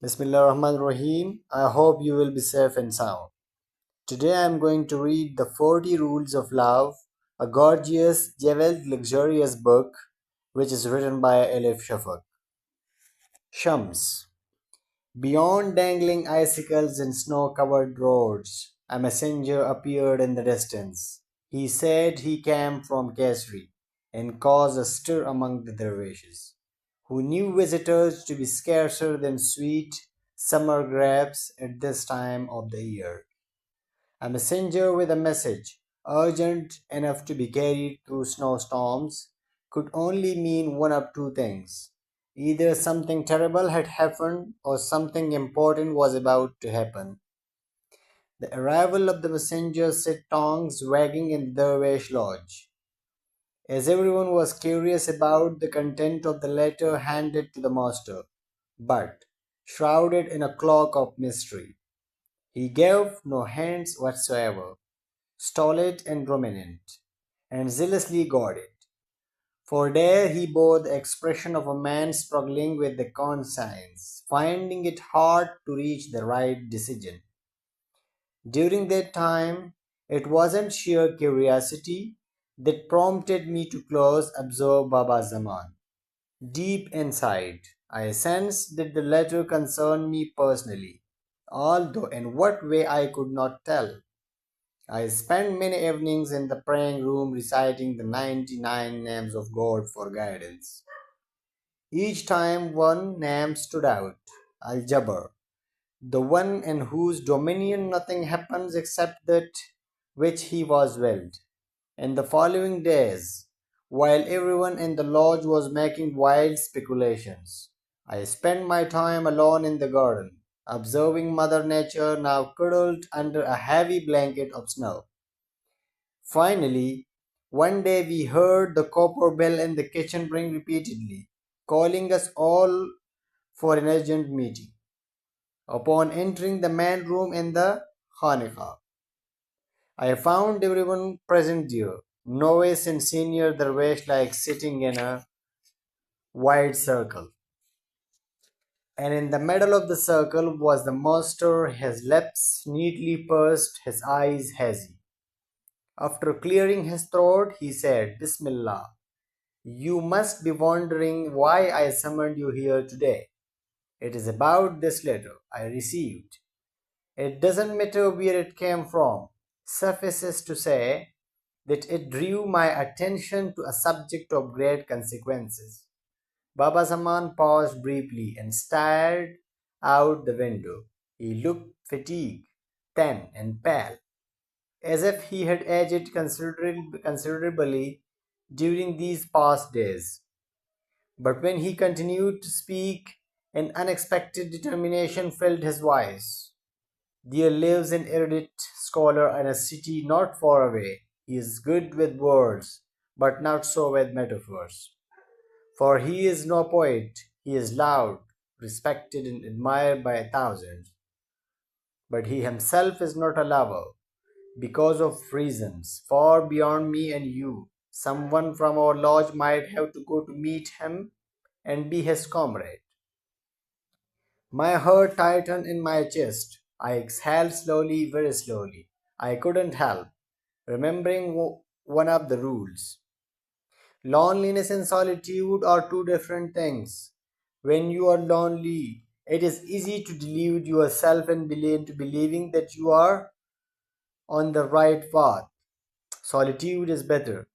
Bismillahirrahmanirrahim. I hope you will be safe and sound. Today I am going to read the 40 Rules of Love, a gorgeous, jeweled, luxurious book which is written by Elif Shafak. Shams. Beyond dangling icicles and snow covered roads, a messenger appeared in the distance. He said he came from Kesri and caused a stir among the dervishes, who knew visitors to be scarcer than sweet summer grapes at this time of the year. A messenger with a message, urgent enough to be carried through snowstorms, could only mean one of two things. Either something terrible had happened or something important was about to happen. The arrival of the messenger set tongues wagging in the dervish lodge, as everyone was curious about the content of the letter handed to the master, but shrouded in a cloak of mystery. He gave no hints whatsoever, stolid and dominant, and zealously guarded. For there he bore the expression of a man struggling with the conscience, finding it hard to reach the right decision. During that time, it wasn't sheer curiosity that prompted me to close observe Baba Zaman. Deep inside, I sensed that the letter concerned me personally, although in what way I could not tell. I spent many evenings in the praying room reciting the 99 names of God for guidance. Each time one name stood out, Al Jabbar, the one in whose dominion nothing happens except that which he was willed. In the following days, while everyone in the lodge was making wild speculations, I spent my time alone in the garden, observing Mother Nature now cuddled under a heavy blanket of snow. Finally, one day we heard the copper bell in the kitchen ring repeatedly, calling us all for an urgent meeting. Upon entering the main room in the Khanqa, I found everyone present there, novice and senior dervish like sitting in a wide circle. And in the middle of the circle was the master, his lips neatly pursed, his eyes hazy. After clearing his throat, he said, Bismillah. You must be wondering why I summoned you here today. It is about this letter I received. It doesn't matter where it came from. Suffices to say that it drew my attention to a subject of great consequences. Baba Zaman paused briefly and stared out the window. He looked fatigued, thin, and pale, as if he had aged considerably during these past days. But when he continued to speak, an unexpected determination filled his voice. There lives an erudite scholar in a city not far away. He is good with words, but not so with metaphors. For he is no poet, he is loud, respected, and admired by thousands. But he himself is not a lover, because of reasons far beyond me and you. Someone from our lodge might have to go to meet him and be his comrade. My heart tightened in my chest. I exhaled slowly, very slowly. I couldn't help remembering one of the rules. Loneliness and solitude are two different things. When you are lonely, it is easy to delude yourself and into believing that you are on the right path. Solitude is better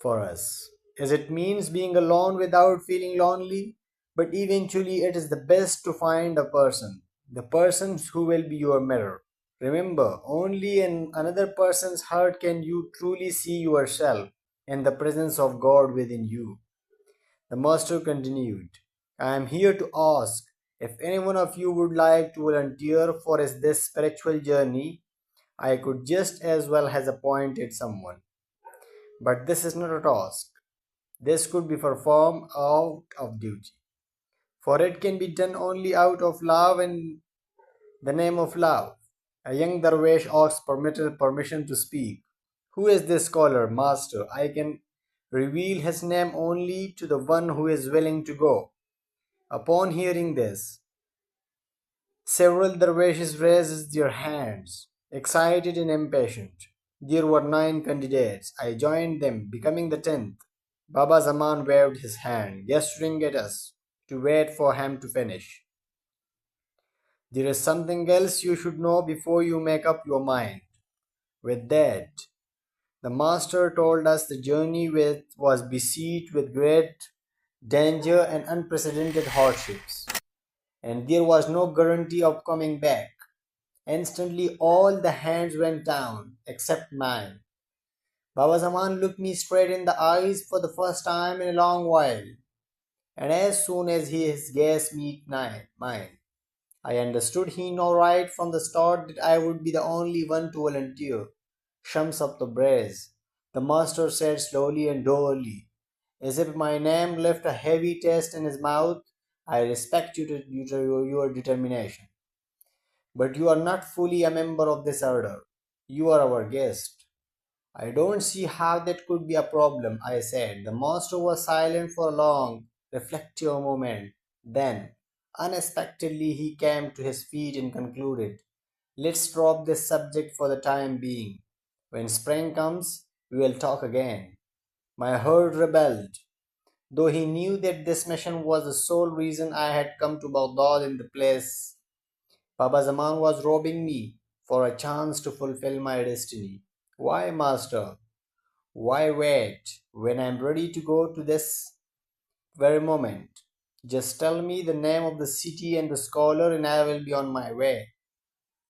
for us, as it means being alone without feeling lonely, but eventually it is the best to find a person, the person who will be your mirror. Remember, only in another person's heart can you truly see yourself and the presence of God within you. The master continued, I am here to ask if any one of you would like to volunteer for this spiritual journey. I could just as well have appointed someone. But this is not a task. This could be performed out of duty. For it can be done only out of love in the name of love. A young dervish asks permission to speak. Who is this scholar, master? I can reveal his name only to the one who is willing to go. Upon hearing this, Several dervishes raised their hands, excited and impatient. There were 9 candidates. I joined them, becoming the 10th. Baba Zaman waved his hand, gesturing at us to wait for him to finish. There is something else you should know before you make up your mind. With that, the master told us the journey was beset with great danger and unprecedented hardships, and there was no guarantee of coming back. Instantly, all the hands went down except mine. Baba Zaman looked me straight in the eyes for the first time in a long while, and as soon as his gaze met mine, I understood he knew right from the start that I would be the only one to volunteer. Shams of the braze, the master said slowly and dourly, as if my name left a heavy taste in his mouth. I respect your determination, but you are not fully a member of this order. You are our guest. I don't see how that could be a problem, I said. The master was silent for a long, reflective moment. Then, unexpectedly, he came to his feet and concluded, let's drop this subject for the time being. When spring comes, we will talk again. My heart rebelled, though he knew that this mission was the sole reason I had come to Baghdad in the place. Baba Zaman was robbing me for a chance to fulfill my destiny. Why, master? Why wait when I'm ready to go to this very moment? Just tell me the name of the city and the scholar, and I will be on my way,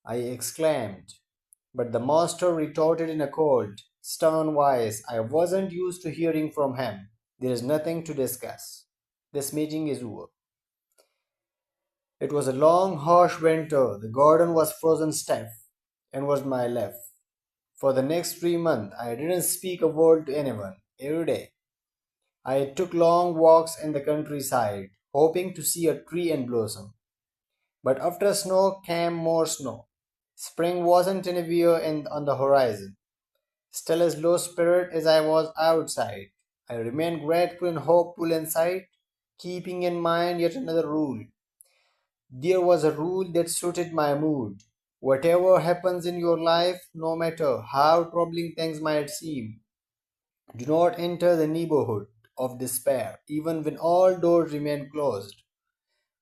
I exclaimed. But the master retorted in a cold, stern voice I wasn't used to hearing from him. There is nothing to discuss. This meeting is over. It was a long, harsh winter. The garden was frozen stiff and was my left. For the next 3 months, I didn't speak a word to anyone. Every day, I took long walks in the countryside, hoping to see a tree in blossom. But after snow came more snow. Spring wasn't anywhere on the horizon. Still as low spirited as I was outside, I remained grateful and hopeful inside, keeping in mind yet another rule. There was a rule that suited my mood. Whatever happens in your life, no matter how troubling things might seem, do not enter the neighborhood of despair, even when all doors remain closed.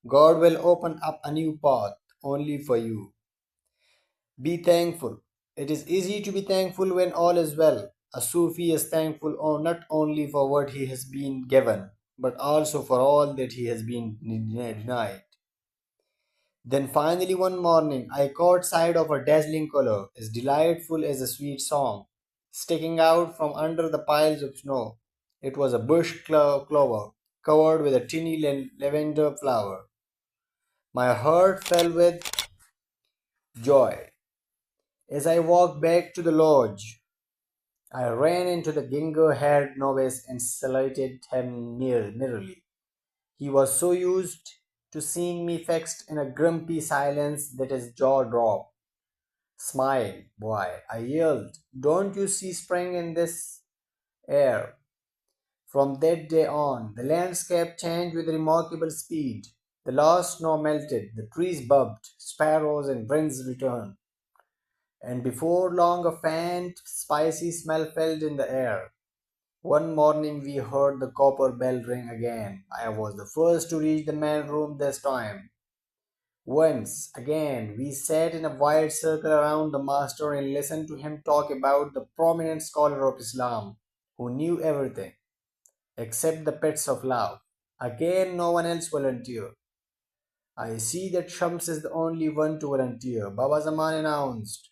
God will open up a new path only for you. Be thankful. It is easy to be thankful when all is well. A Sufi is thankful not only for what he has been given, but also for all that he has been denied. Then finally one morning I caught sight of a dazzling color, as delightful as a sweet song, sticking out from under the piles of snow. It was a bush clover, covered with a tiny lavender flower. My heart fell with joy. As I walked back to the lodge, I ran into the ginger-haired novice and saluted him nearly. He was so used to seeing me fixed in a grumpy silence that his jaw dropped. Smile, boy, I yelled. Don't you see spring in this air? From that day on, the landscape changed with remarkable speed. The last snow melted, the trees bubbed, sparrows and wrens returned, and before long a faint, spicy smell filled in the air. One morning we heard the copper bell ring again. I was the first to reach the main room this time. Once again we sat in a wide circle around the master and listened to him talk about the prominent scholar of Islam who knew everything except the pits of love. Again no one else volunteered. I see that Shams is the only one to volunteer, Baba Zaman announced,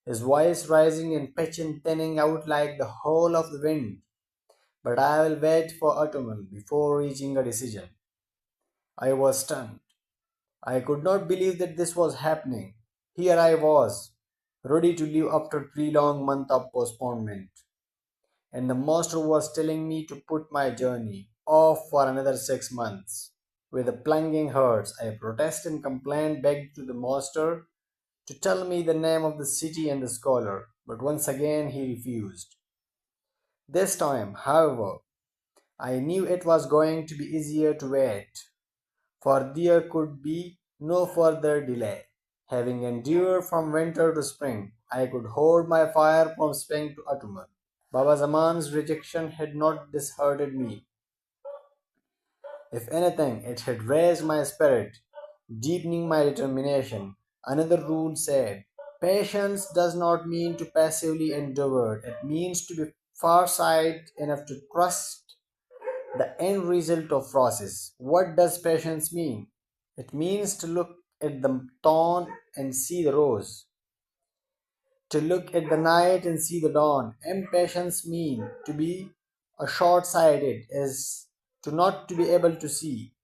his voice rising in pitch and thinning out like the howl of the wind. But I will wait for autumn before reaching a decision. I was stunned. I could not believe that this was happening. Here I was, ready to leave after 3 long months of postponement, and the master was telling me to put my journey off for another 6 months. With a plunging heart, I protested and complained, begged to the master to tell me the name of the city and the scholar, but once again he refused. This time, however, I knew it was going to be easier to wait, for there could be No further delay. Having endured from winter to spring, I could hold my fire from spring to autumn. Baba Zaman's rejection had not disheartened me. If anything, it had raised my spirit, deepening my determination. Another rule said, patience does not mean to passively endure, it means to be farsighted enough to trust the end result of process. What does patience mean? It means to look at the thorn and see the rose, to look at the night and see the dawn. Impatience mean to be a short-sighted is to not to be able to see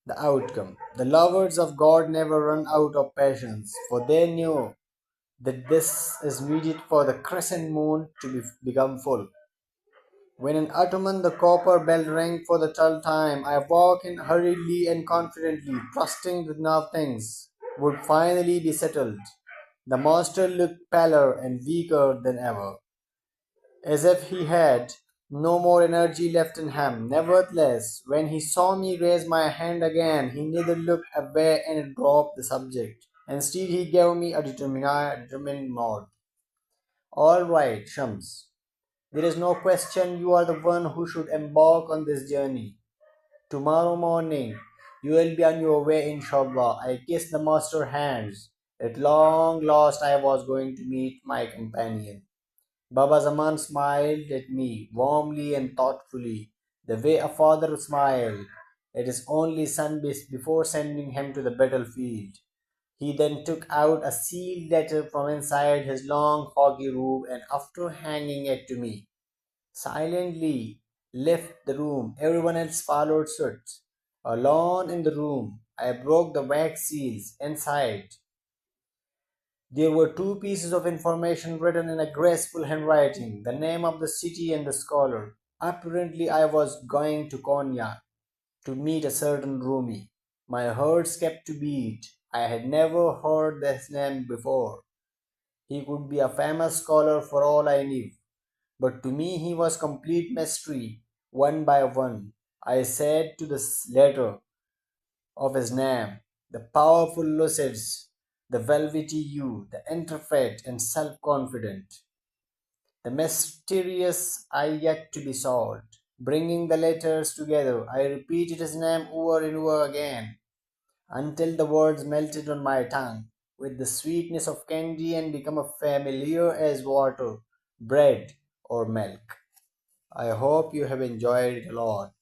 the outcome. The lovers of God never run out of patience, for they knew that this is needed for the crescent moon to become full. When in autumn the copper bell rang for the third time, I walked in hurriedly and confidently, trusting that now things would finally be settled. The monster looked paler and weaker than ever, as if he had no more energy left in him. Nevertheless, when he saw me raise my hand again, he neither looked away and dropped the subject. Instead, he gave me a determined nod. All right, Shams. There is no question you are the one who should embark on this journey. Tomorrow morning, you will be on your way, inshallah. I kissed the master's hands. At long last, I was going to meet my companion. Baba Zaman smiled at me warmly and thoughtfully, the way a father smiled at his only son before sending him to the battlefield. He then took out a sealed letter from inside his long foggy robe and, after handing it to me, silently left the room. Everyone else followed suit. Alone in the room, I broke the wax seals. Inside, there were two pieces of information written in a graceful handwriting, the name of the city and the scholar. Apparently, I was going to Konya to meet a certain Rumi. My heart skipped to beat. I had never heard this name before. He could be a famous scholar for all I knew, but to me he was complete mystery. One by one, I said to the letter of his name, the powerful lucids, the velvety you, the intrepid and self-confident, the mysterious I yet to be solved. Bringing the letters together, I repeated his name over and over again until the words melted on my tongue with the sweetness of candy and become as familiar as water, bread, or milk. I hope you have enjoyed it a lot.